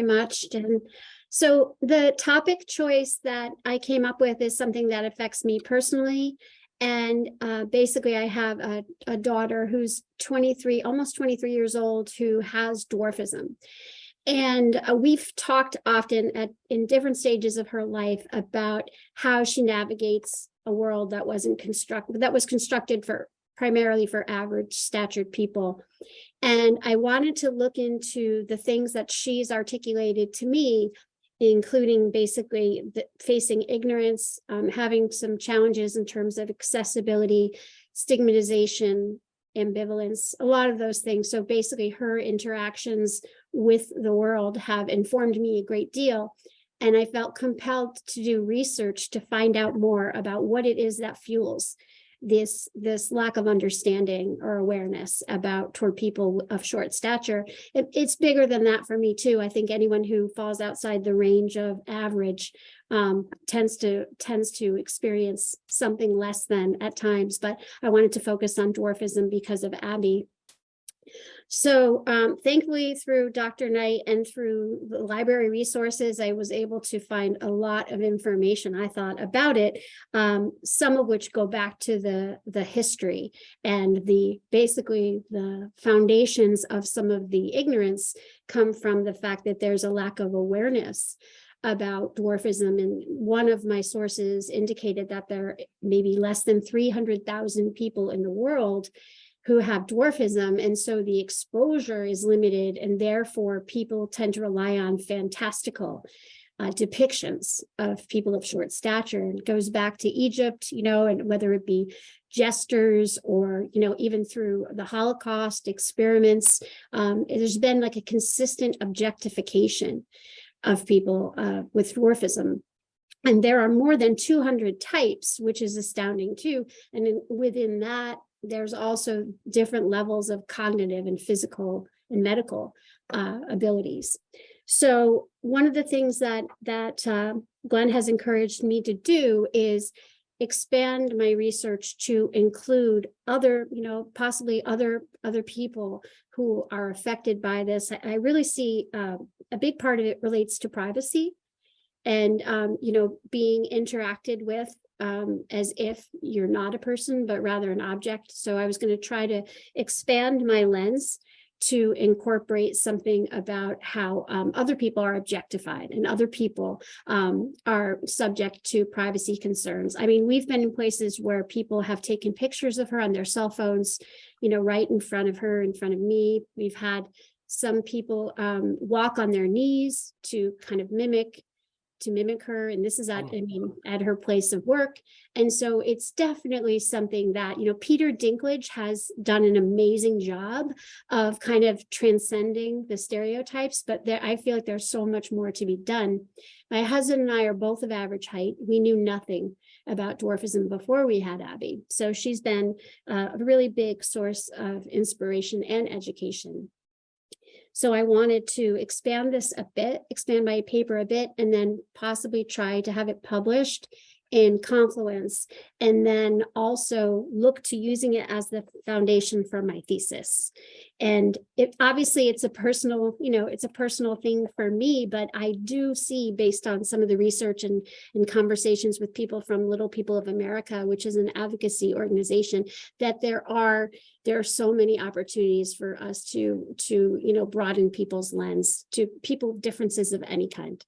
much. And so the topic choice that I came up with is something that affects me personally. And basically, I have a daughter who's 23, almost 23 years old, who has dwarfism. And we've talked often in different stages of her life about how she navigates a world that was constructed primarily for average statured people. And I wanted to look into the things that she's articulated to me, including basically facing ignorance, having some challenges in terms of accessibility, stigmatization, ambivalence, a lot of those things. So basically her interactions with the world have informed me a great deal. And I felt compelled to do research to find out more about what it is that fuels this lack of understanding or awareness toward people of short stature. It's bigger than that for me too. I think anyone who falls outside the range of average tends to experience something less than at times, but I wanted to focus on dwarfism because of Abby. So thankfully, through Dr. Knight and through the library resources, I was able to find a lot of information, I thought, about it, some of which go back to the history and basically the foundations of some of the ignorance come from the fact that there's a lack of awareness about dwarfism. And one of my sources indicated that there may be less than 300,000 people in the world who have dwarfism, and so the exposure is limited, and therefore people tend to rely on fantastical depictions of people of short stature. And it goes back to Egypt, and whether it be jesters or, even through the Holocaust experiments, there's been like a consistent objectification of people with dwarfism. And there are more than 200 types, which is astounding too. And within that, there's also different levels of cognitive and physical and medical abilities. So one of the things that Glenn has encouraged me to do is expand my research to include other, possibly other people who are affected by this. I really see a big part of it relates to privacy and, being interacted with as if you're not a person, but rather an object. So I was going to try to expand my lens to incorporate something about how other people are objectified and other people are subject to privacy concerns. I mean, we've been in places where people have taken pictures of her on their cell phones, right in front of her, in front of me. We've had some people walk on their knees to kind of mimic her, and this is at her place of work. And so it's definitely something that, Peter Dinklage has done an amazing job of kind of transcending the stereotypes, but I feel like there's so much more to be done. My husband and I are both of average height. We knew nothing about dwarfism before we had Abby. So she's been a really big source of inspiration and education. So I wanted to expand my paper a bit, and then possibly try to have it published in Confluence, and then also look to using it as the foundation for my thesis. And obviously it's a personal thing for me, but I do see, based on some of the research and conversations with people from Little People of America, which is an advocacy organization, that there are so many opportunities for us to broaden people's lens to people differences of any kind.